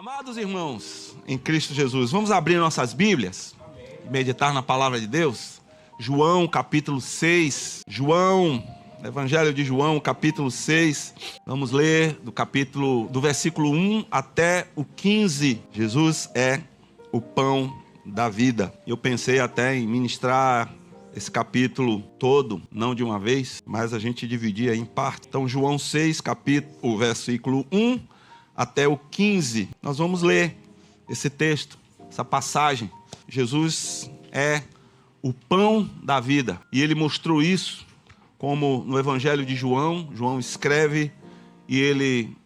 Amados irmãos, em Cristo Jesus, vamos abrir nossas Bíblias e meditar na palavra de Deus. João, capítulo 6. Evangelho de João, capítulo 6. Vamos ler do versículo 1 até o 15. Jesus é o pão da vida. Eu pensei até em ministrar esse capítulo todo, não de uma vez, mas a gente dividia em parte. Então, João 6, o versículo 1 até o 15. Nós vamos ler esse texto, essa passagem. Jesus é o pão da vida. E ele mostrou isso, como no Evangelho de João. João escreve e ele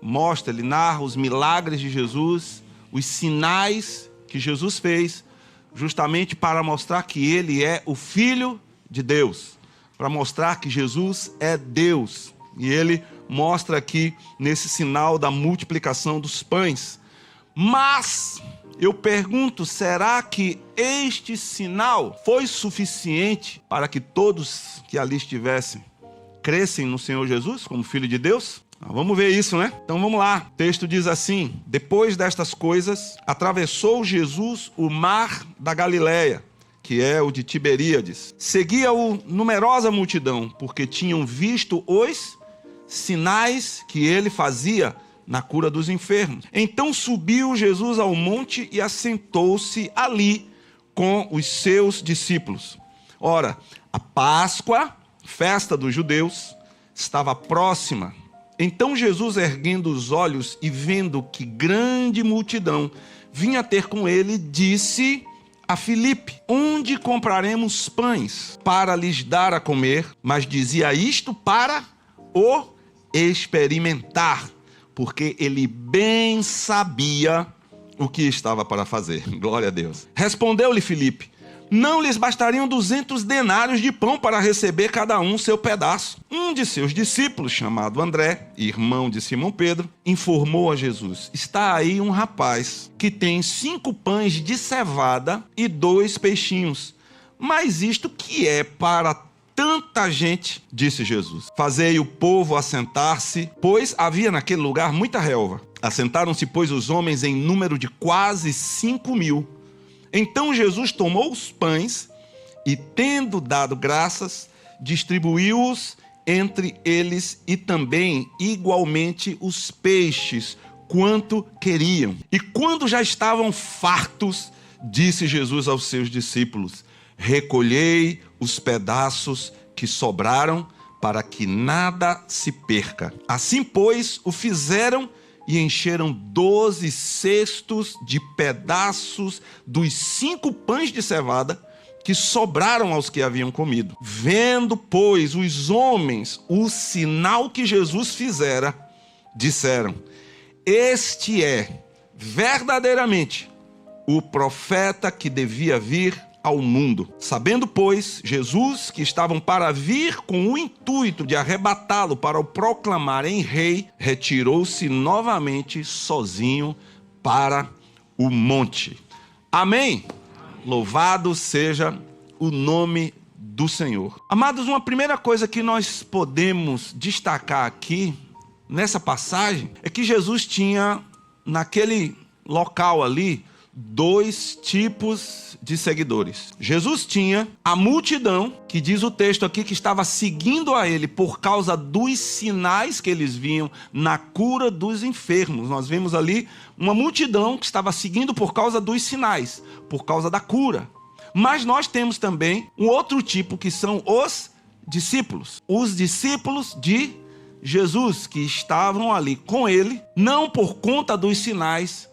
mostra, ele narra os milagres de Jesus, os sinais que Jesus fez, justamente para mostrar que ele é o Filho de Deus, para mostrar que Jesus é Deus. E ele mostra aqui nesse sinal da multiplicação dos pães. Mas eu pergunto, será que este sinal foi suficiente para que todos que ali estivessem crescem no Senhor Jesus como Filho de Deus? Vamos ver isso, né? Então vamos lá. O texto diz assim: depois destas coisas, atravessou Jesus o mar da Galileia, que é o de Tiberíades. Seguia-o numerosa multidão, porque tinham visto os sinais que ele fazia na cura dos enfermos. Então subiu Jesus ao monte e assentou-se ali com os seus discípulos. Ora, a Páscoa, festa dos judeus, estava próxima. Então Jesus, erguendo os olhos e vendo que grande multidão vinha ter com ele, disse a Filipe: onde compraremos pães para lhes dar a comer? Mas dizia isto para o experimentar, porque ele bem sabia o que estava para fazer. Glória a Deus. Respondeu-lhe Filipe: não lhes bastariam 200 denários de pão para receber cada um seu pedaço? Um de seus discípulos, chamado André, irmão de Simão Pedro, informou a Jesus: está aí um rapaz que tem 5 pães de cevada e 2 peixinhos. Mas isto que é para tanta gente? Disse Jesus: fazei o povo assentar-se, pois havia naquele lugar muita relva. Assentaram-se, pois, os homens em número de quase 5.000. Então Jesus tomou os pães e, tendo dado graças, distribuiu-os entre eles, e também igualmente os peixes, quanto queriam. E quando já estavam fartos, disse Jesus aos seus discípulos: recolhei os pedaços que sobraram, para que nada se perca. Assim, pois, o fizeram e encheram 12 cestos de pedaços dos 5 pães de cevada que sobraram aos que haviam comido. Vendo, pois, os homens o sinal que Jesus fizera, disseram: este é verdadeiramente o profeta que devia vir ao mundo. Sabendo, pois, Jesus que estavam para vir com o intuito de arrebatá-lo para o proclamarem rei, retirou-se novamente sozinho para o monte. Amém? Louvado seja o nome do Senhor. Amados, uma primeira coisa que nós podemos destacar aqui nessa passagem é que Jesus tinha naquele local ali 2 tipos de seguidores. Jesus tinha a multidão, que diz o texto aqui que estava seguindo a ele por causa dos sinais que eles viam na cura dos enfermos. Nós vemos ali uma multidão que estava seguindo por causa dos sinais, por causa da cura. Mas nós temos também um outro tipo, que são os discípulos. Os discípulos de Jesus, que estavam ali com ele, não por conta dos sinais,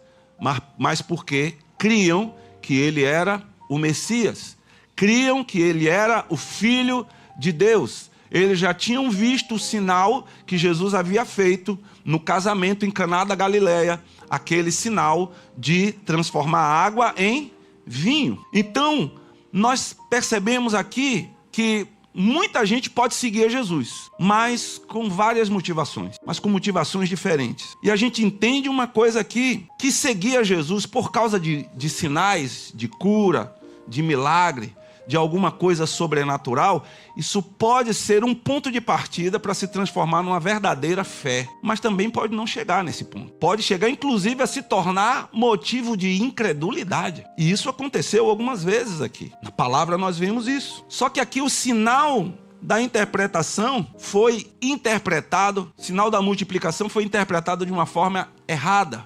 mas porque criam que ele era o Messias, criam que ele era o Filho de Deus. Eles já tinham visto o sinal que Jesus havia feito no casamento em Caná da Galileia, aquele sinal de transformar água em vinho. Então, nós percebemos aqui que muita gente pode seguir a Jesus, mas com várias motivações, mas com motivações diferentes. E a gente entende uma coisa aqui, que seguir a Jesus por causa de sinais, de cura, de milagre, de alguma coisa sobrenatural, isso pode ser um ponto de partida para se transformar numa verdadeira fé. Mas também pode não chegar nesse ponto. Pode chegar, inclusive, a se tornar motivo de incredulidade. E isso aconteceu algumas vezes aqui. Na palavra nós vemos isso. Só que aqui o sinal da interpretação foi interpretado, o sinal da multiplicação foi interpretado de uma forma errada,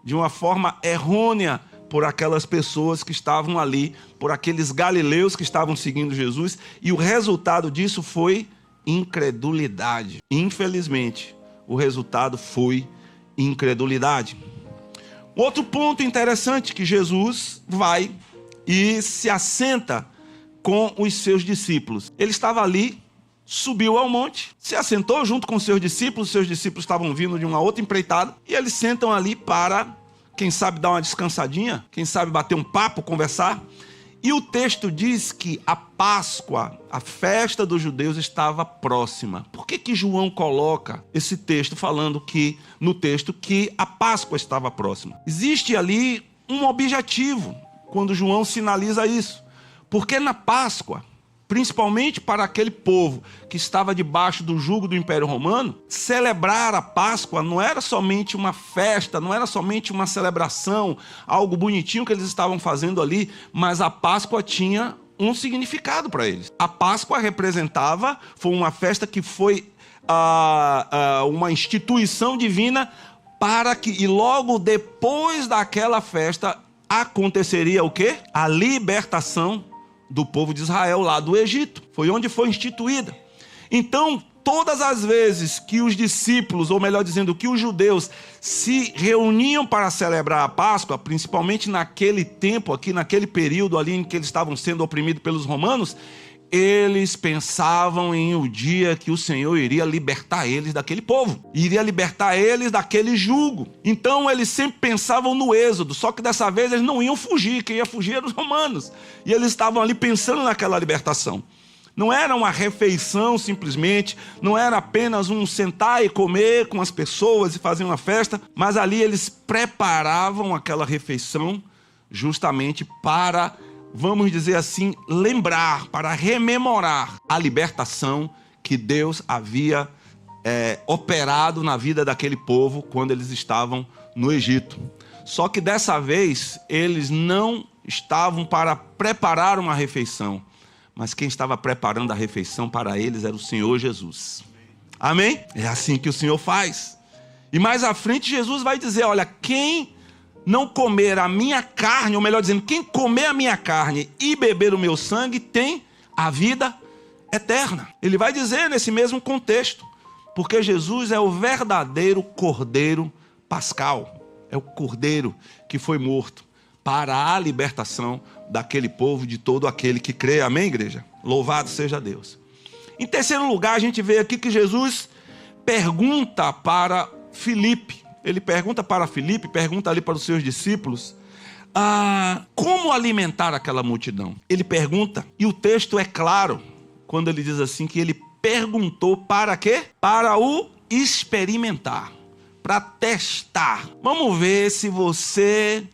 de uma forma errônea, por aquelas pessoas que estavam ali, por aqueles galileus que estavam seguindo Jesus, e o resultado disso foi incredulidade. Infelizmente, o resultado foi incredulidade. Outro ponto interessante que Jesus vai e se assenta com os seus discípulos. Ele estava ali, subiu ao monte, se assentou junto com os seus discípulos estavam vindo de uma outra empreitada, e eles sentam ali para, quem sabe, dar uma descansadinha, quem sabe bater um papo, conversar. E o texto diz que a Páscoa, a festa dos judeus, estava próxima. Por que João coloca esse texto falando no texto que a Páscoa estava próxima? Existe ali um objetivo quando João sinaliza isso. Porque na Páscoa, principalmente para aquele povo que estava debaixo do jugo do Império Romano, celebrar a Páscoa não era somente uma festa, não era somente uma celebração, algo bonitinho que eles estavam fazendo ali, mas a Páscoa tinha um significado para eles. A Páscoa foi uma festa que foi uma instituição divina para que, e logo depois daquela festa, aconteceria o quê? A libertação do povo de Israel lá do Egito. Foi onde foi instituída. Então, todas as vezes que os discípulos, ou melhor dizendo, que os judeus se reuniam para celebrar a Páscoa, principalmente naquele tempo, aqui naquele período ali em que eles estavam sendo oprimidos pelos romanos, eles pensavam em o dia que o Senhor iria libertar eles daquele povo, iria libertar eles daquele jugo. Então eles sempre pensavam no êxodo, só que dessa vez eles não iam fugir, quem ia fugir eram os romanos. E eles estavam ali pensando naquela libertação. Não era uma refeição simplesmente, não era apenas um sentar e comer com as pessoas e fazer uma festa, mas ali eles preparavam aquela refeição justamente para, vamos dizer assim, lembrar, para rememorar a libertação que Deus havia operado na vida daquele povo quando eles estavam no Egito. Só que dessa vez eles não estavam para preparar uma refeição, mas quem estava preparando a refeição para eles era o Senhor Jesus. Amém? É assim que o Senhor faz. E mais à frente Jesus vai dizer, olha, quem não comer a minha carne, ou melhor dizendo, quem comer a minha carne e beber o meu sangue, tem a vida eterna. Ele vai dizer nesse mesmo contexto, porque Jesus é o verdadeiro Cordeiro Pascal. É o Cordeiro que foi morto para a libertação daquele povo, de todo aquele que crê. Amém, igreja? Louvado seja Deus. Em terceiro lugar, a gente vê aqui que Jesus pergunta para Filipe. Ele pergunta para Filipe, pergunta ali para os seus discípulos, como alimentar aquela multidão. Ele pergunta, e o texto é claro, quando ele diz assim, que ele perguntou para quê? Para o experimentar, para testar. Vamos ver se você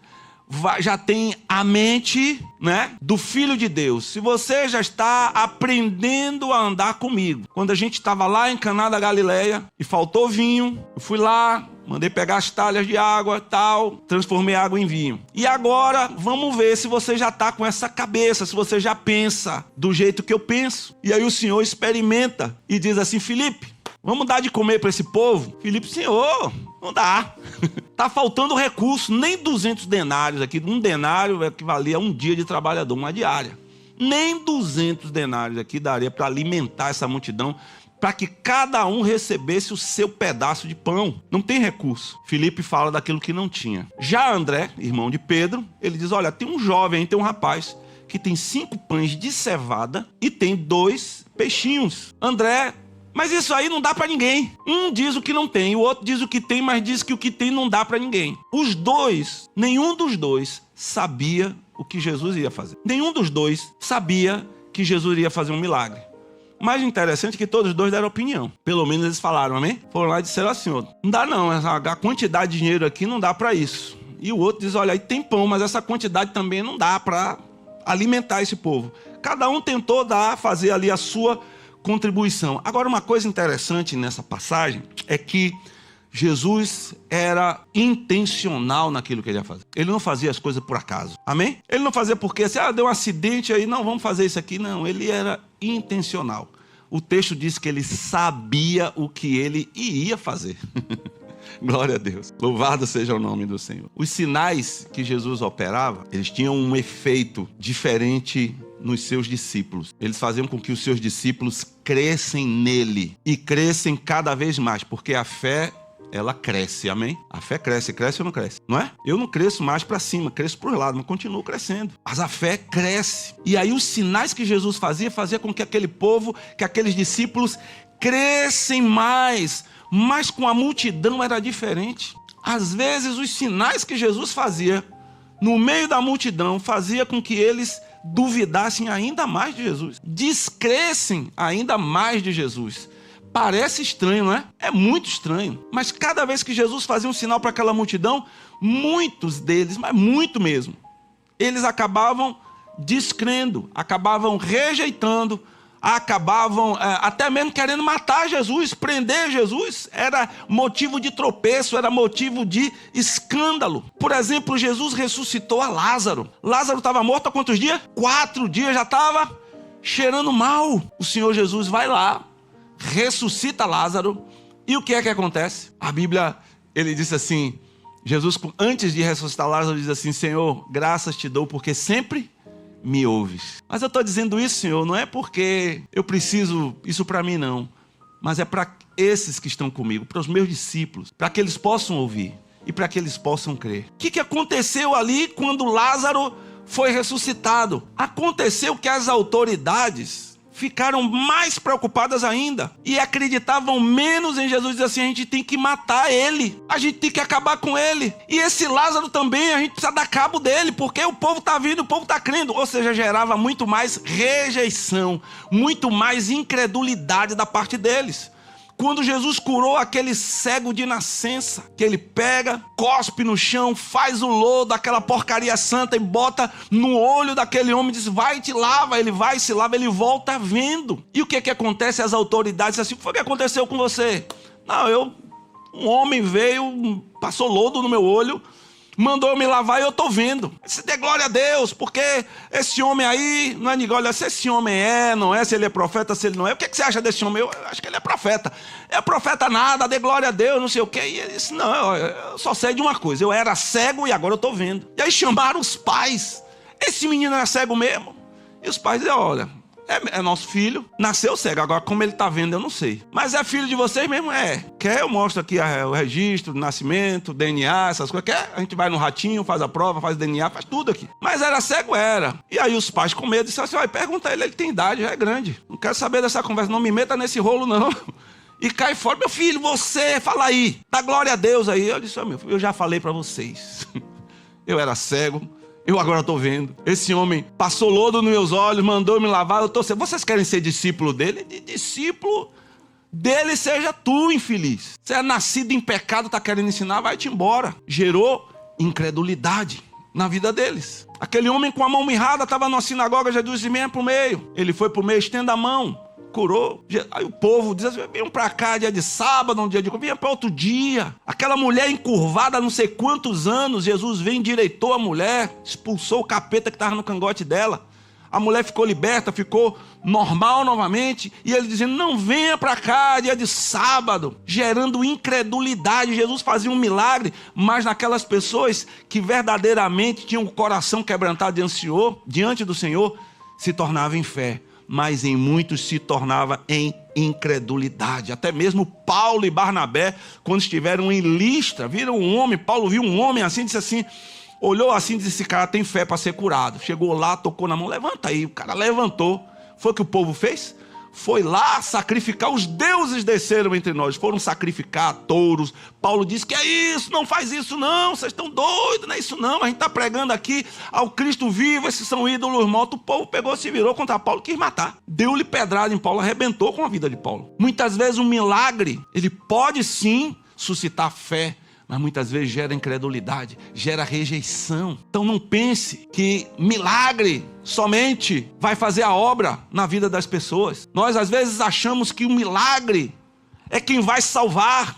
já tem a mente, né, do Filho de Deus. Se você já está aprendendo a andar comigo. Quando a gente estava lá em Caná da Galileia e faltou vinho, eu fui lá, mandei pegar as talhas de água, tal, transformei a água em vinho. E agora, vamos ver se você já está com essa cabeça, se você já pensa do jeito que eu penso. E aí o Senhor experimenta e diz assim, Filipe, vamos dar de comer para esse povo? Filipe, Senhor, não dá. Está faltando recurso, nem 200 denários aqui. Um denário equivalia a um dia de trabalhador, uma diária. Nem 200 denários aqui daria para alimentar essa multidão, para que cada um recebesse o seu pedaço de pão. Não tem recurso. Filipe fala daquilo que não tinha. Já André, irmão de Pedro, ele diz, olha, tem um jovem, tem um rapaz que tem 5 pães de cevada e tem 2 peixinhos. André, mas isso aí não dá para ninguém. Um diz o que não tem, o outro diz o que tem, mas diz que o que tem não dá para ninguém. Os dois, nenhum dos dois sabia o que Jesus ia fazer. Nenhum dos dois sabia que Jesus iria fazer um milagre. Mais interessante é que todos os dois deram opinião. Pelo menos eles falaram, amém? Foram lá e disseram assim, não dá não, a quantidade de dinheiro aqui não dá para isso. E o outro diz, olha, aí tem pão, mas essa quantidade também não dá para alimentar esse povo. Cada um tentou fazer ali a sua contribuição. Agora, uma coisa interessante nessa passagem é que Jesus era intencional naquilo que ele ia fazer. Ele não fazia as coisas por acaso. Amém? Ele não fazia porque assim, deu um acidente aí, não, vamos fazer isso aqui. Não, ele era intencional. O texto diz que ele sabia o que ele iria fazer. Glória a Deus. Louvado seja o nome do Senhor. Os sinais que Jesus operava, eles tinham um efeito diferente nos seus discípulos. Eles faziam com que os seus discípulos crescem nele. E crescem cada vez mais, porque a fé, ela cresce, amém? A fé cresce ou não cresce? Não é? Eu não cresço mais para cima, cresço para os lados, mas continuo crescendo. Mas a fé cresce. E aí os sinais que Jesus fazia com que aquele povo, que aqueles discípulos crescem mais. Mas com a multidão era diferente. Às vezes os sinais que Jesus fazia no meio da multidão fazia com que eles duvidassem ainda mais de Jesus. Descressem ainda mais de Jesus. Parece estranho, não é? É muito estranho. Mas cada vez que Jesus fazia um sinal para aquela multidão, muitos deles, mas muito mesmo, eles acabavam descrendo, acabavam rejeitando, acabavam até mesmo querendo matar Jesus, prender Jesus. Era motivo de tropeço, era motivo de escândalo. Por exemplo, Jesus ressuscitou a Lázaro. Lázaro estava morto há quantos dias? 4 dias, já estava cheirando mal. O Senhor Jesus vai lá, ressuscita Lázaro, e o que é que acontece? A Bíblia, ele disse assim, Jesus, antes de ressuscitar Lázaro, diz assim: Senhor, graças te dou, porque sempre me ouves. Mas eu estou dizendo isso, Senhor, não é porque eu preciso isso para mim, não, mas é para esses que estão comigo, para os meus discípulos, para que eles possam ouvir e para que eles possam crer. O que aconteceu ali quando Lázaro foi ressuscitado? Aconteceu que as autoridades ficaram mais preocupadas ainda e acreditavam menos em Jesus. Diz assim: a gente tem que matar ele, a gente tem que acabar com ele, e esse Lázaro também, a gente precisa dar cabo dele, porque o povo está vindo, o povo está crendo. Ou seja, gerava muito mais rejeição, muito mais incredulidade da parte deles. Quando Jesus curou aquele cego de nascença, que ele pega, cospe no chão, faz o lodo, aquela porcaria santa, e bota no olho daquele homem, diz: vai e te lava. Ele vai, se lava, ele volta vendo. E o que acontece? As autoridades dizem assim: o que foi que aconteceu com você? Não, um homem veio, passou lodo no meu olho, mandou eu me lavar e eu estou vendo. Se dê glória a Deus, porque esse homem aí, não é ninguém, olha, se esse homem não é, se ele é profeta, se ele não é, o que você acha desse homem? Eu acho que ele é profeta. É profeta nada, dê glória a Deus, não sei o quê. E ele disse: não, eu só sei de uma coisa, eu era cego e agora eu estou vendo. E aí chamaram os pais: esse menino era cego mesmo? E os pais diziam: olha, é nosso filho, nasceu cego, agora como ele está vendo eu não sei. Mas é filho de vocês mesmo? Quer? Eu mostro aqui o registro do nascimento, DNA, essas coisas. Quer? A gente vai no ratinho, faz a prova, faz o DNA, faz tudo aqui. Mas era cego, era. E aí os pais com medo disseram assim: vai, pergunta ele tem idade, já é grande. Não quero saber dessa conversa, não me meta nesse rolo não. E cai fora: meu filho, você, fala aí, dá glória a Deus aí. Eu disse: meu filho, eu já falei para vocês. Eu era cego, eu agora estou vendo. Esse homem passou lodo nos meus olhos, mandou me lavar, eu estou cego. Vocês querem ser discípulo dele? Discípulo dele seja tu, infeliz. Você é nascido em pecado, está querendo ensinar, vai-te embora. Gerou incredulidade na vida deles. Aquele homem com a mão mirrada estava na sinagoga, Jesus disse: venha para o meio. Ele foi para o meio, estenda a mão, curou. Aí o povo diz assim: venham para cá, dia de sábado, um dia de... venha para outro dia. Aquela mulher encurvada há não sei quantos anos, Jesus veio, endireitou a mulher, expulsou o capeta que estava no cangote dela. A mulher ficou liberta, ficou normal novamente. E ele dizendo: não, venha para cá, dia de sábado. Gerando incredulidade. Jesus fazia um milagre, mas naquelas pessoas que verdadeiramente tinham o coração quebrantado diante do Senhor, se tornava em fé. Mas em muitos se tornava em incredulidade. Até mesmo Paulo e Barnabé, quando estiveram em Listra, viram um homem, Paulo viu um homem assim, disse assim, olhou assim, disse: esse cara tem fé para ser curado. Chegou lá, tocou na mão: levanta aí. O cara levantou. Foi o que o povo fez? Foi lá sacrificar. Os deuses desceram entre nós, foram sacrificar touros. Paulo disse: que é isso? Não faz isso não, vocês estão doidos, não é isso não. A gente está pregando aqui ao Cristo vivo, esses são ídolos mortos. O povo pegou, se virou contra Paulo, quis matar. Deu-lhe pedrada em Paulo, arrebentou com a vida de Paulo. Muitas vezes um milagre, ele pode sim suscitar fé, mas muitas vezes gera incredulidade, gera rejeição. Então não pense que milagre somente vai fazer a obra na vida das pessoas. Nós às vezes achamos que o milagre é quem vai salvar,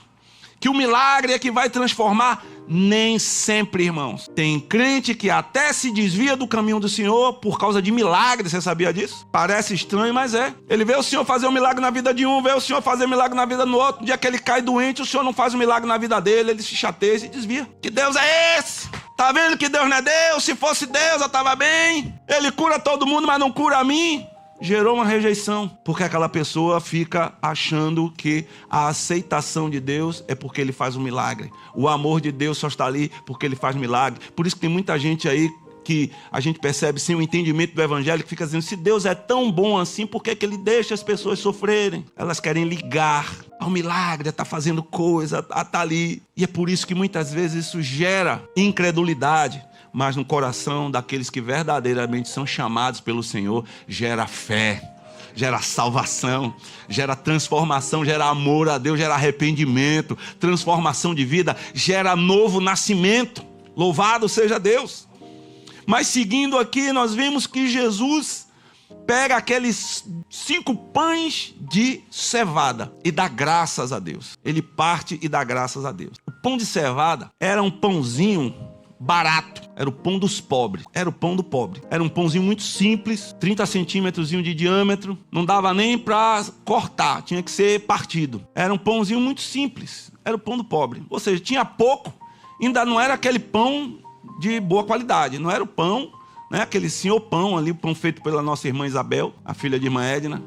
que o milagre é que vai transformar. Nem sempre, irmãos. Tem crente que até se desvia do caminho do Senhor por causa de milagre. Você sabia disso? Parece estranho, mas é. Ele vê o Senhor fazer um milagre na vida de um, vê o Senhor fazer um milagre na vida do outro. No dia que ele cai doente, o Senhor não faz um milagre na vida dele, ele se chateia e se desvia. Que Deus é esse? Tá vendo que Deus não é Deus? Se fosse Deus, eu estava bem. Ele cura todo mundo, mas não cura a mim. Gerou uma rejeição, porque aquela pessoa fica achando que a aceitação de Deus é porque ele faz um milagre. O amor de Deus só está ali porque ele faz milagre. Por isso que tem muita gente aí que a gente percebe sem o entendimento do evangelho, que fica dizendo, se Deus é tão bom assim, por que ele deixa as pessoas sofrerem? Elas querem ligar ao milagre, a estar fazendo coisa, a estar ali. E é por isso que muitas vezes isso gera incredulidade. Mas no coração daqueles que verdadeiramente são chamados pelo Senhor, gera fé, gera salvação, gera transformação, gera amor a Deus, gera arrependimento, transformação de vida, gera novo nascimento. Louvado seja Deus. Mas seguindo aqui, nós vemos que Jesus pega aqueles 5 pães de cevada e dá graças a Deus. Ele parte e dá graças a Deus. O pão de cevada era um pãozinho barato, era o pão dos pobres, era o pão do pobre, era um pãozinho muito simples, 30 centímetros de diâmetro, não dava nem para cortar, tinha que ser partido, era um pãozinho muito simples, era o pão do pobre, ou seja, tinha pouco, ainda não era aquele pão de boa qualidade, não era o pão, né, aquele senhor pão ali, o pão feito pela nossa irmã Isabel, a filha de irmã Edna,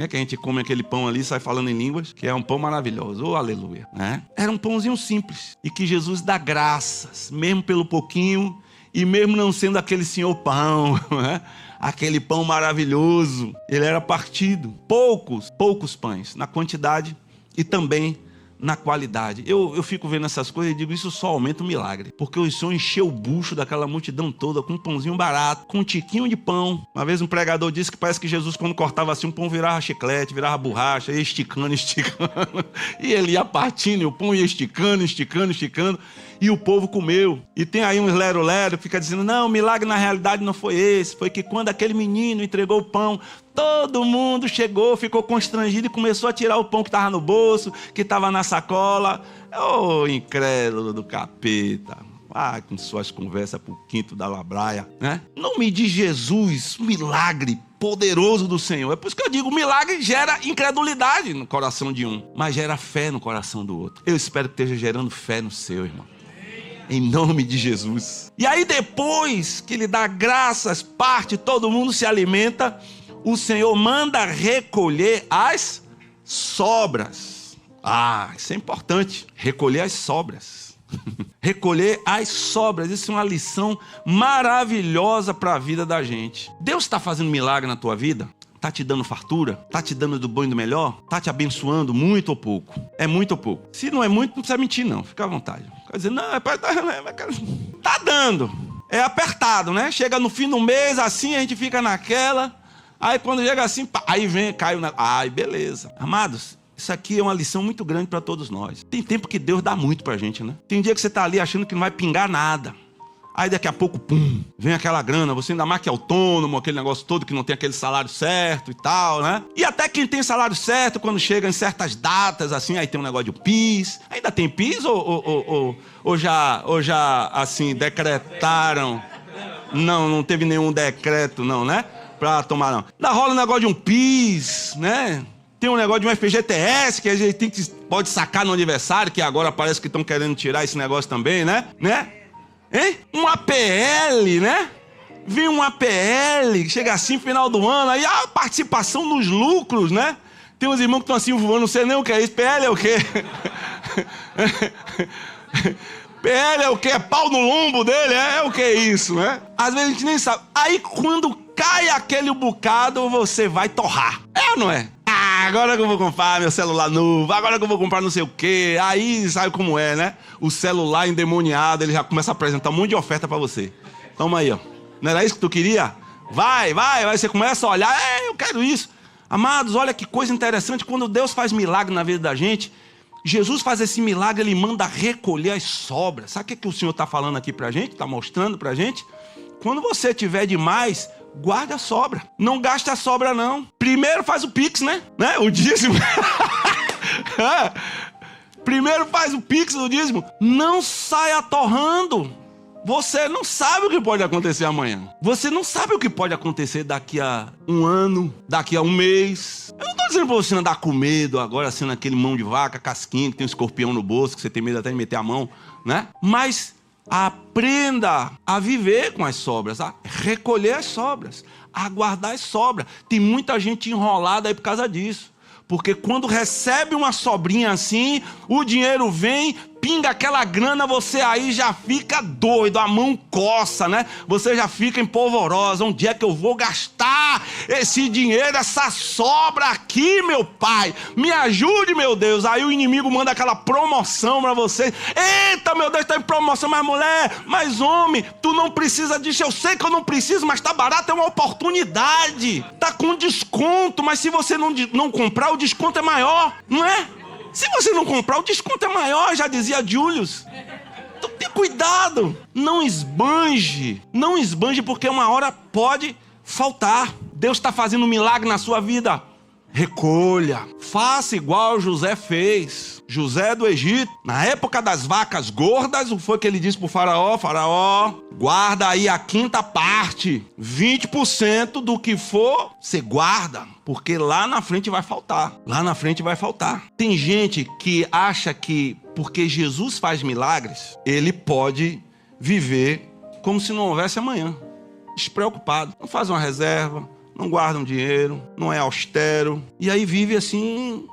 que a gente come aquele pão ali, sai falando em línguas, que é um pão maravilhoso, oh aleluia, né? Era um pãozinho simples, e que Jesus dá graças, mesmo pelo pouquinho, e mesmo não sendo aquele senhor pão, né? Aquele pão maravilhoso, ele era partido, poucos pães, na quantidade e também na qualidade. Eu fico vendo essas coisas e digo, isso só aumenta o milagre, porque o Senhor encheu o bucho daquela multidão toda com um pãozinho barato, com um tiquinho de pão. Uma vez um pregador disse que parece que Jesus, quando cortava assim, o pão virava chiclete, virava borracha, ia esticando, e ele ia partindo, e o pão ia esticando, e o povo comeu. E tem aí uns lero-lero, fica dizendo, não, o milagre na realidade não foi esse, foi que quando aquele menino entregou o pão, todo mundo chegou, ficou constrangido e começou a tirar o pão que estava no bolso, que estava na sacola. Ô, incrédulo do capeta. Com suas conversas pro quinto da labraia, né? Em nome de Jesus, milagre poderoso do Senhor. É por isso que eu digo, o milagre gera incredulidade no coração de um, mas gera fé no coração do outro. Eu espero que esteja gerando fé no seu, irmão. Em nome de Jesus. E aí depois que ele dá graças, parte, todo mundo se alimenta, o Senhor manda recolher as sobras. Isso é importante. Recolher as sobras. Recolher as sobras. Isso é uma lição maravilhosa para a vida da gente. Deus está fazendo milagre na tua vida? Está te dando fartura? Está te dando do bom e do melhor? Está te abençoando muito ou pouco? É muito ou pouco? Se não é muito, não precisa mentir não. Fica à vontade. Quer dizer, não, tá dando. É apertado, né? Chega no fim do mês, assim, a gente fica naquela. Aí quando chega assim, aí vem, cai o negócio. Ai, beleza. Amados, isso aqui é uma lição muito grande para todos nós. Tem tempo que Deus dá muito pra gente, né? Tem dia que você tá ali achando que não vai pingar nada. Aí daqui a pouco, pum, vem aquela grana. Você ainda mais que é autônomo, aquele negócio todo que não tem aquele salário certo e tal, né? E até quem tem salário certo, quando chega em certas datas, assim, aí tem um negócio de PIS. Ainda tem PIS ou já, assim, decretaram? Não teve nenhum decreto, não, né? Pra tomar, não. Ainda rola um negócio de um PIS, né? Tem um negócio de um FGTS, que a gente pode sacar no aniversário, que agora parece que estão querendo tirar esse negócio também, né? Hein? Um APL, né? Vem um APL, chega assim, final do ano, aí a participação nos lucros, né? Tem uns irmãos que estão assim voando, não sei nem o que é isso. PL é o quê? PL é o quê? É pau no lombo dele? É o que é isso, né? Às vezes a gente nem sabe. Aí quando cai aquele bocado, você vai torrar. É ou não é? Agora que eu vou comprar meu celular novo, agora que eu vou comprar não sei o quê. Aí sabe como é, né? O celular endemoniado, ele já começa a apresentar um monte de oferta pra você. Toma aí, ó. Não era isso que tu queria? Vai. Você começa a olhar, eu quero isso. Amados, olha que coisa interessante. Quando Deus faz milagre na vida da gente, Jesus faz esse milagre, ele manda recolher as sobras. Sabe o que o Senhor está falando aqui para a gente? Está mostrando para a gente? Quando você tiver demais, guarde a sobra. Não gaste a sobra, não. Primeiro faz o Pix, né? O dízimo. Primeiro faz o Pix do dízimo. Não saia torrando. Você não sabe o que pode acontecer amanhã. Você não sabe o que pode acontecer daqui a um ano, daqui a um mês. Eu não estou dizendo para você andar com medo agora, assim, naquele mão de vaca, casquinha, que tem um escorpião no bolso, que você tem medo até de meter a mão, né? Mas aprenda a viver com as sobras, a recolher as sobras, a guardar as sobras. Tem muita gente enrolada aí por causa disso. Porque quando recebe uma sobrinha assim, o dinheiro vem, pinga aquela grana, você aí já fica doido, a mão coça, né? Você já fica empolvorosa. Onde é que eu vou gastar esse dinheiro, essa sobra aqui, meu pai? Me ajude, meu Deus. Aí o inimigo manda aquela promoção para você. Eita, meu Deus, tá em promoção, mas mulher, mas homem, tu não precisa disso. Eu sei que eu não preciso, mas tá barato, é uma oportunidade. Tá com desconto, mas se você não comprar, o desconto é maior, não é? Se você não comprar, o desconto é maior, já dizia Julius. Então tenha cuidado. Não esbanje. Não esbanje, porque uma hora pode faltar. Deus está fazendo um milagre na sua vida. Recolha. Faça igual José fez. José do Egito, na época das vacas gordas, o que foi que ele disse para o faraó? Faraó, guarda aí a quinta parte. 20% do que for, você guarda. Porque lá na frente vai faltar. Lá na frente vai faltar. Tem gente que acha que porque Jesus faz milagres, ele pode viver como se não houvesse amanhã. Despreocupado. Não faz uma reserva, não guarda um dinheiro, não é austero. E aí vive assim,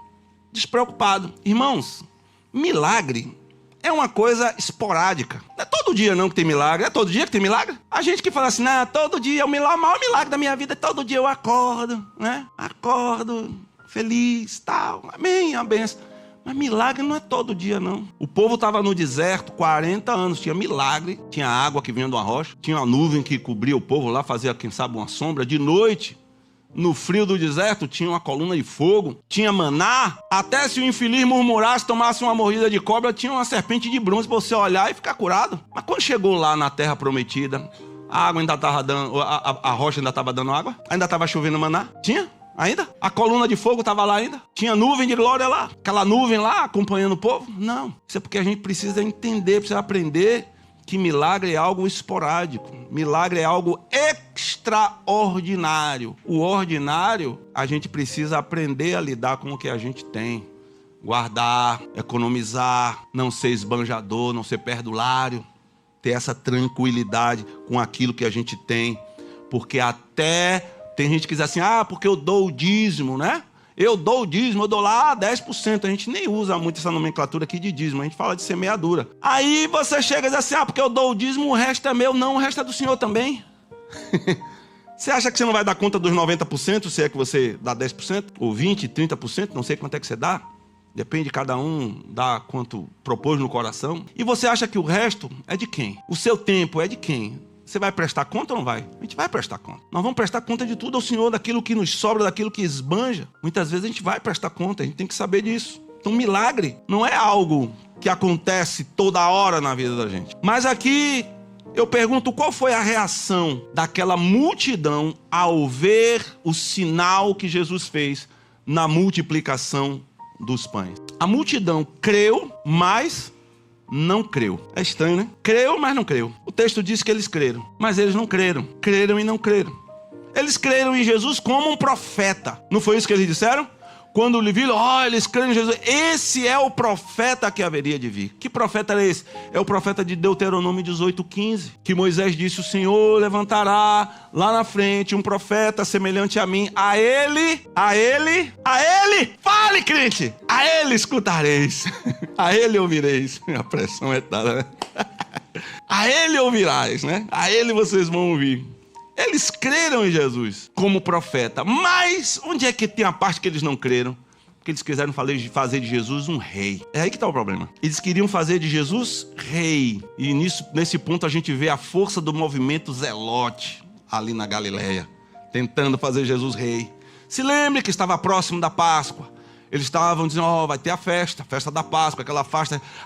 despreocupado. Irmãos, milagre é uma coisa esporádica. Não é todo dia não que tem milagre. É todo dia que tem milagre? A gente que fala assim, não, todo dia, o maior milagre da minha vida, todo dia eu acordo, né? Acordo, feliz, tal. Amém, a benção. Mas milagre não é todo dia, não. O povo estava no deserto 40 anos, tinha milagre, tinha água que vinha de uma rocha, tinha uma nuvem que cobria o povo lá, fazia, quem sabe, uma sombra. De noite, no frio do deserto, tinha uma coluna de fogo, tinha maná. Até se o infeliz murmurasse, tomasse uma mordida de cobra, tinha uma serpente de bronze para você olhar e ficar curado. Mas quando chegou lá na terra prometida, a água ainda estava dando, a rocha ainda estava dando água, ainda estava chovendo maná, tinha? Ainda? A coluna de fogo estava lá ainda? Tinha nuvem de glória lá? Aquela nuvem lá acompanhando o povo? Não. Isso é porque a gente precisa entender, precisa aprender que milagre é algo esporádico. Milagre é algo extraordinário. O ordinário, a gente precisa aprender a lidar com o que a gente tem. Guardar, economizar, não ser esbanjador, não ser perdulário. Ter essa tranquilidade com aquilo que a gente tem. Porque até... Tem gente que diz assim, porque eu dou o dízimo, né? Eu dou o dízimo, eu dou lá 10%. A gente nem usa muito essa nomenclatura aqui de dízimo, a gente fala de semeadura. Aí você chega e diz assim, porque eu dou o dízimo, o resto é meu. Não, o resto é do Senhor também. Você acha que você não vai dar conta dos 90%, se é que você dá 10%? Ou 20%, 30%, não sei quanto é que você dá. Depende de cada um, dá quanto propôs no coração. E você acha que o resto é de quem? O seu tempo é de quem? Você vai prestar conta ou não vai? A gente vai prestar conta. Nós vamos prestar conta de tudo ao Senhor, daquilo que nos sobra, daquilo que esbanja. Muitas vezes a gente vai prestar conta, a gente tem que saber disso. Então, milagre não é algo que acontece toda hora na vida da gente. Mas aqui eu pergunto, qual foi a reação daquela multidão ao ver o sinal que Jesus fez na multiplicação dos pães? A multidão creu, mas não creu. É estranho, né? Creu, mas não creu. O texto diz que eles creram, mas eles não creram. Creram e não creram. Eles creram em Jesus como um profeta. Não foi isso que eles disseram? Quando lhe viram, eles creram em Jesus. Esse é o profeta que haveria de vir. Que profeta era esse? É o profeta de Deuteronômio 18:15. Que Moisés disse, o Senhor levantará lá na frente um profeta semelhante a mim. A ele, fale, crente. A ele escutareis. A ele ouvireis. A pressão é tal, né? A ele ouvirás, né? A ele vocês vão ouvir. Eles creram em Jesus como profeta. Mas onde é que tem a parte que eles não creram? Porque eles quiseram fazer de Jesus um rei. É aí que está o problema. Eles queriam fazer de Jesus rei. E nesse ponto a gente vê a força do movimento zelote ali na Galileia, tentando fazer Jesus rei. Se lembre que estava próximo da Páscoa. Eles estavam dizendo, vai ter a festa da Páscoa,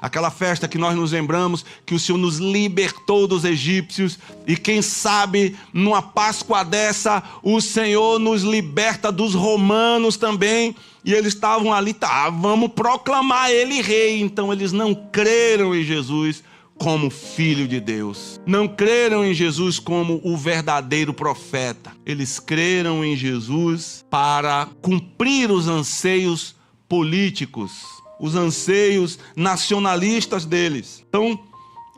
aquela festa que nós nos lembramos que o Senhor nos libertou dos egípcios. E quem sabe, numa Páscoa dessa, o Senhor nos liberta dos romanos também. E eles estavam ali, vamos proclamar ele rei. Então eles não creram em Jesus como Filho de Deus. Não creram em Jesus como o verdadeiro profeta. Eles creram em Jesus para cumprir os anseios políticos, os anseios nacionalistas deles. Então,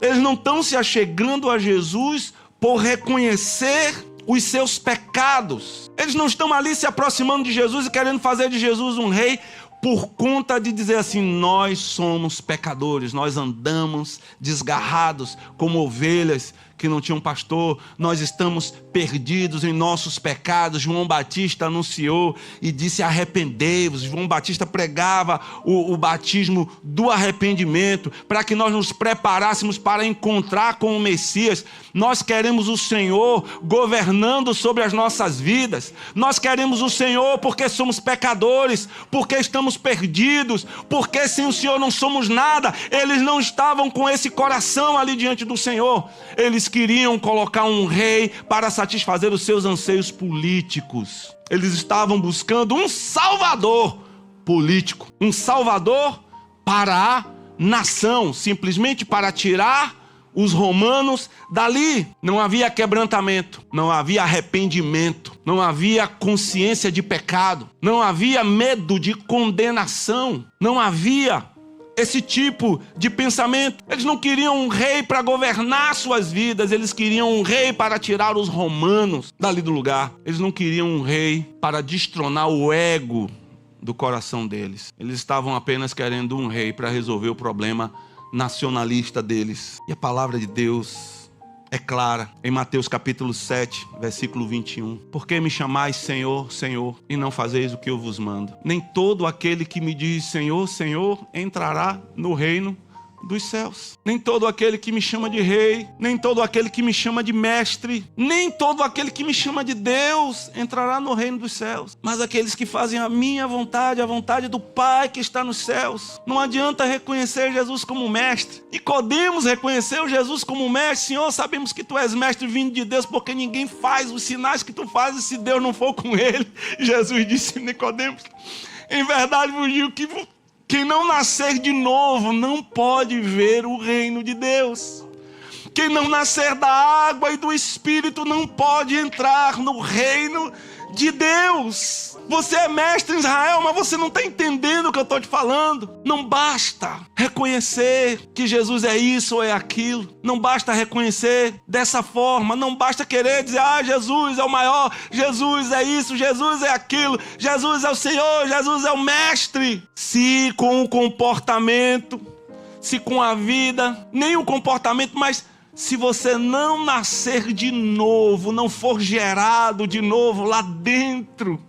eles não estão se achegando a Jesus por reconhecer os seus pecados. Eles não estão ali se aproximando de Jesus e querendo fazer de Jesus um rei por conta de dizer assim, nós somos pecadores, nós andamos desgarrados como ovelhas que não tinham pastor, nós estamos perdidos em nossos pecados. João Batista anunciou e disse, arrependei-vos. João Batista pregava o batismo do arrependimento, para que nós nos preparássemos para encontrar com o Messias. Nós queremos o Senhor governando sobre as nossas vidas. Nós queremos o Senhor porque somos pecadores, porque estamos perdidos, porque sem o Senhor não somos nada. Eles não estavam com esse coração ali diante do Senhor. Eles queriam colocar um rei para satisfazer os seus anseios políticos. Eles estavam buscando um salvador político, um salvador para a nação, simplesmente para tirar os romanos dali. Não havia quebrantamento, não havia arrependimento, não havia consciência de pecado, não havia medo de condenação, não havia esse tipo de pensamento. Eles não queriam um rei para governar suas vidas, eles queriam um rei para tirar os romanos dali do lugar. Eles não queriam um rei para destronar o ego do coração deles. Eles estavam apenas querendo um rei para resolver o problema nacionalista deles. E a palavra de Deus é clara em Mateus capítulo 7, versículo 21. Por que me chamais Senhor, Senhor, e não fazeis o que eu vos mando? Nem todo aquele que me diz Senhor, Senhor, entrará no reino dos céus. Nem todo aquele que me chama de rei, nem todo aquele que me chama de mestre, nem todo aquele que me chama de Deus entrará no reino dos céus. Mas aqueles que fazem a minha vontade, a vontade do Pai que está nos céus. Não adianta reconhecer Jesus como mestre. Nicodemos reconheceu Jesus como mestre. Senhor, sabemos que tu és mestre vindo de Deus, porque ninguém faz os sinais que tu fazes se Deus não for com ele. Jesus disse a Nicodemos, em verdade vos digo que quem não nascer de novo não pode ver o reino de Deus. Quem não nascer da água e do Espírito não pode entrar no reino de Deus. Você é mestre em Israel, mas você não está entendendo o que eu estou te falando. Não basta reconhecer que Jesus é isso ou é aquilo. Não basta reconhecer dessa forma. Não basta querer dizer, Jesus é o maior, Jesus é isso, Jesus é aquilo, Jesus é o Senhor, Jesus é o mestre. Se com o comportamento, se com a vida, nem o comportamento, mas se você não nascer de novo, não for gerado de novo lá dentro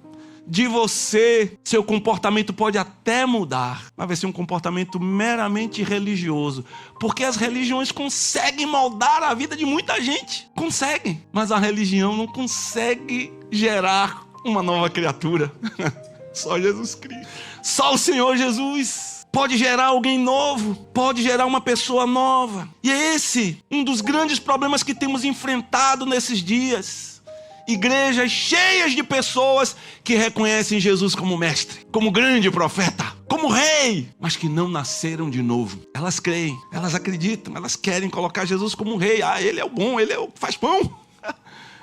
de você, seu comportamento pode até mudar, mas vai ser um comportamento meramente religioso, porque as religiões conseguem moldar a vida de muita gente, conseguem, mas a religião não consegue gerar uma nova criatura. Só Jesus Cristo, só o Senhor Jesus pode gerar alguém novo, pode gerar uma pessoa nova. E é esse um dos grandes problemas que temos enfrentado nesses dias. Igrejas cheias de pessoas que reconhecem Jesus como mestre, como grande profeta, como rei, mas que não nasceram de novo. Elas creem, elas acreditam, elas querem colocar Jesus como rei. Ele é o bom, ele é o que faz pão.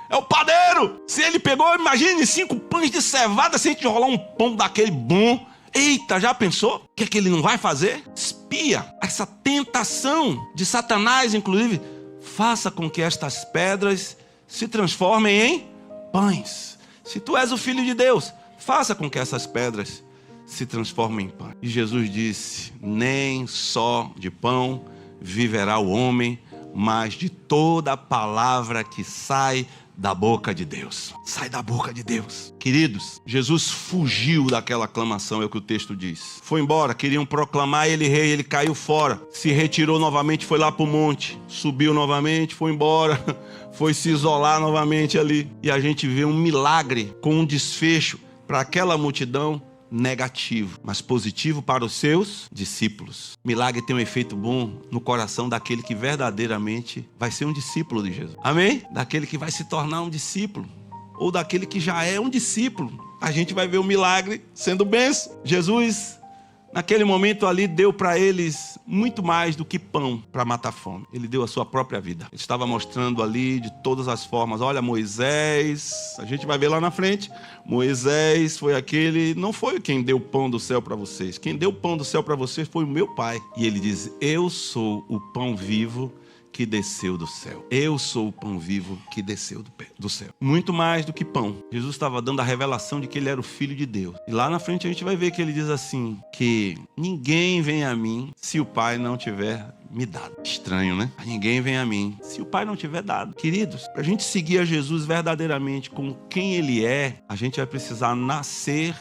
É o padeiro. Se ele pegou, imagine, 5 pães de cevada, se a gente rolar um pão daquele bom, eita, já pensou? O que é que ele não vai fazer? Espia essa tentação de Satanás, inclusive. Faça com que estas pedras se transformem em pães. Se tu és o Filho de Deus, faça com que essas pedras se transformem em pães. E Jesus disse, nem só de pão viverá o homem, mas de toda palavra que sai da boca de Deus. Sai da boca de Deus. Queridos, Jesus fugiu daquela aclamação, é o que o texto diz. Foi embora, queriam proclamar ele rei, ele caiu fora. Se retirou novamente, foi lá para o monte. Subiu novamente, foi embora. Foi se isolar novamente ali. E a gente vê um milagre com um desfecho para aquela multidão negativo, mas positivo para os seus discípulos. Milagre tem um efeito bom no coração daquele que verdadeiramente vai ser um discípulo de Jesus. Amém? Daquele que vai se tornar um discípulo, ou daquele que já é um discípulo. A gente vai ver o milagre sendo bênção. Jesus, naquele momento ali, deu para eles muito mais do que pão para matar a fome. Ele deu a sua própria vida. Ele estava mostrando ali de todas as formas. Olha, Moisés, a gente vai ver lá na frente. Moisés foi aquele, não foi quem deu o pão do céu para vocês. Quem deu o pão do céu para vocês foi o meu Pai. E ele diz, eu sou o pão vivo que desceu do céu. Eu sou o pão vivo que desceu do céu. Muito mais do que pão. Jesus estava dando a revelação de que ele era o Filho de Deus. E lá na frente a gente vai ver que ele diz assim, que ninguém vem a mim se o Pai não tiver me dado. Estranho, né? Ninguém vem a mim se o Pai não tiver dado. Queridos, para a gente seguir a Jesus verdadeiramente com quem ele é, a gente vai precisar nascer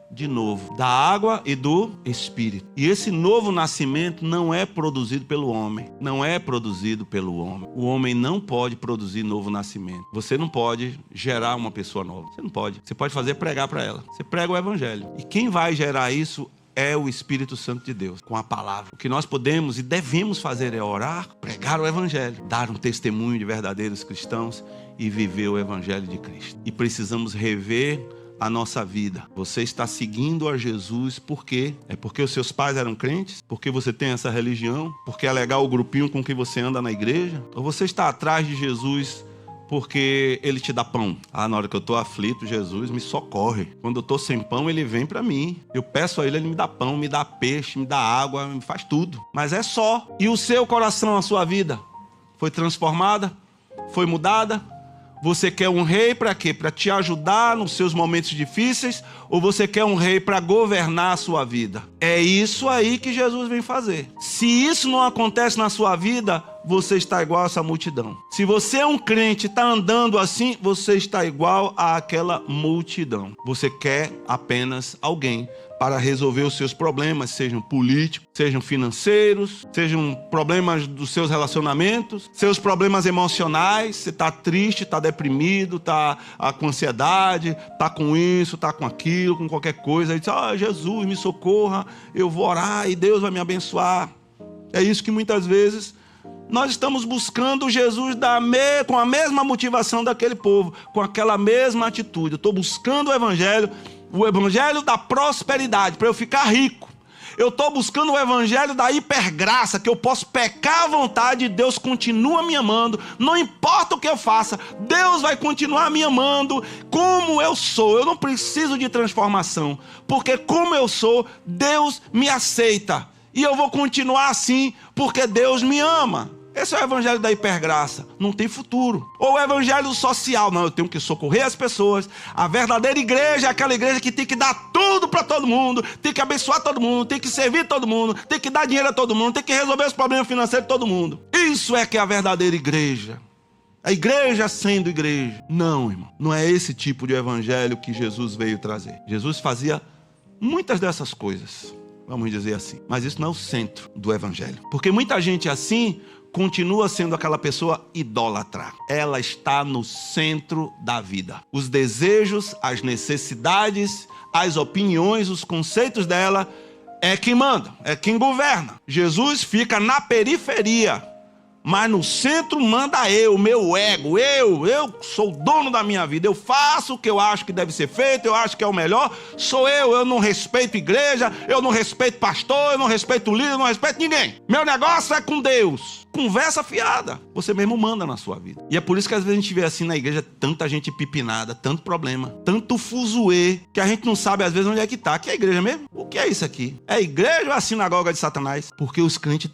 de novo, da água e do Espírito. E esse novo nascimento não é produzido pelo homem. Não é produzido pelo homem. O homem não pode produzir novo nascimento. Você não pode gerar uma pessoa nova. Você não pode. Você pode fazer pregar para ela. Você prega o evangelho. E quem vai gerar isso é o Espírito Santo de Deus, com a palavra. O que nós podemos e devemos fazer é orar, pregar o evangelho, dar um testemunho de verdadeiros cristãos e viver o evangelho de Cristo. E precisamos rever a nossa vida. Você está seguindo a Jesus por quê? É porque os seus pais eram crentes? Porque você tem essa religião? Porque é legal o grupinho com que você anda na igreja? Ou você está atrás de Jesus porque ele te dá pão? Ah, na hora que eu estou aflito, Jesus me socorre. Quando eu estou sem pão, ele vem para mim. Eu peço a ele, ele me dá pão, me dá peixe, me dá água, me faz tudo. Mas é só. E o seu coração, a sua vida? Foi transformada? Foi mudada? Você quer um rei para quê? Para te ajudar nos seus momentos difíceis? Ou você quer um rei para governar a sua vida? É isso aí que Jesus vem fazer. Se isso não acontece na sua vida, você está igual a essa multidão. Se você é um crente e está andando assim, você está igual àquela multidão. Você quer apenas alguém para resolver os seus problemas, sejam políticos, sejam financeiros, sejam problemas dos seus relacionamentos, seus problemas emocionais. Você está triste, está deprimido, está com ansiedade, está com isso, está com aquilo, com qualquer coisa. Aí diz, Jesus, me socorra, eu vou orar e Deus vai me abençoar. É isso que muitas vezes nós estamos buscando Jesus com a mesma motivação daquele povo, com aquela mesma atitude. Eu estou buscando o evangelho da prosperidade, para eu ficar rico. Eu estou buscando o evangelho da hipergraça, que eu posso pecar à vontade e Deus continua me amando. Não importa o que eu faça, Deus vai continuar me amando como eu sou. Eu não preciso de transformação, porque como eu sou, Deus me aceita. E eu vou continuar assim, porque Deus me ama. Esse é o evangelho da hipergraça. Não tem futuro. Ou o evangelho social. Não, eu tenho que socorrer as pessoas. A verdadeira igreja é aquela igreja que tem que dar tudo para todo mundo, tem que abençoar todo mundo, tem que servir todo mundo, tem que dar dinheiro a todo mundo, tem que resolver os problemas financeiros de todo mundo. Isso é que é a verdadeira igreja. A igreja sendo igreja. Não, irmão. Não é esse tipo de evangelho que Jesus veio trazer. Jesus fazia muitas dessas coisas, vamos dizer assim. Mas isso não é o centro do evangelho. Porque muita gente assim continua sendo aquela pessoa idólatra. Ela está no centro da vida. Os desejos, as necessidades, as opiniões, os conceitos dela é quem manda, é quem governa. Jesus fica na periferia, mas no centro manda eu, meu ego. Eu sou o dono da minha vida. Eu faço o que eu acho que deve ser feito, eu acho que é o melhor. Sou eu não respeito igreja, eu não respeito pastor, eu não respeito líder, eu não respeito ninguém. Meu negócio é com Deus. Conversa fiada. Você mesmo manda na sua vida. E é por isso que às vezes a gente vê assim na igreja tanta gente pipinada, tanto problema, tanto fuzuê, que a gente não sabe às vezes onde é que está. Que é a igreja mesmo? O que é isso aqui? É a igreja ou a sinagoga de Satanás? Porque os crentes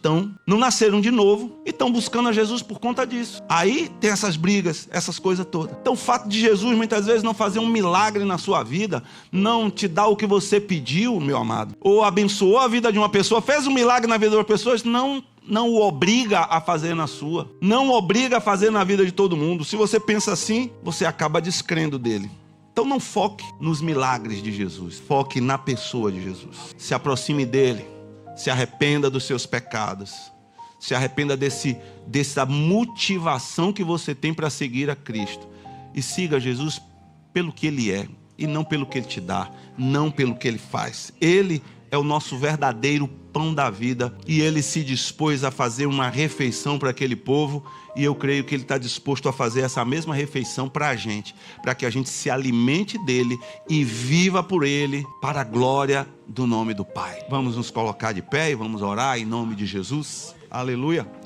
não nasceram de novo e estão buscando a Jesus por conta disso. Aí tem essas brigas, essas coisas todas. Então o fato de Jesus muitas vezes não fazer um milagre na sua vida, não te dar o que você pediu, meu amado, ou abençoou a vida de uma pessoa, fez um milagre na vida de uma pessoa, não o obriga a fazer na sua. Não o obriga a fazer na vida de todo mundo. Se você pensa assim, você acaba descrendo dele. Então não foque nos milagres de Jesus. Foque na pessoa de Jesus. Se aproxime dele. Se arrependa dos seus pecados. Se arrependa dessa motivação que você tem para seguir a Cristo. E siga Jesus pelo que ele é. e não pelo que Ele te dá, não pelo que Ele faz. Ele é o nosso verdadeiro pão da vida e Ele se dispôs a fazer uma refeição para aquele povo, e eu creio que Ele está disposto a fazer essa mesma refeição para a gente, para que a gente se alimente dEle e viva por Ele, para a glória do nome do Pai. Vamos nos colocar de pé e vamos orar em nome de Jesus. Aleluia.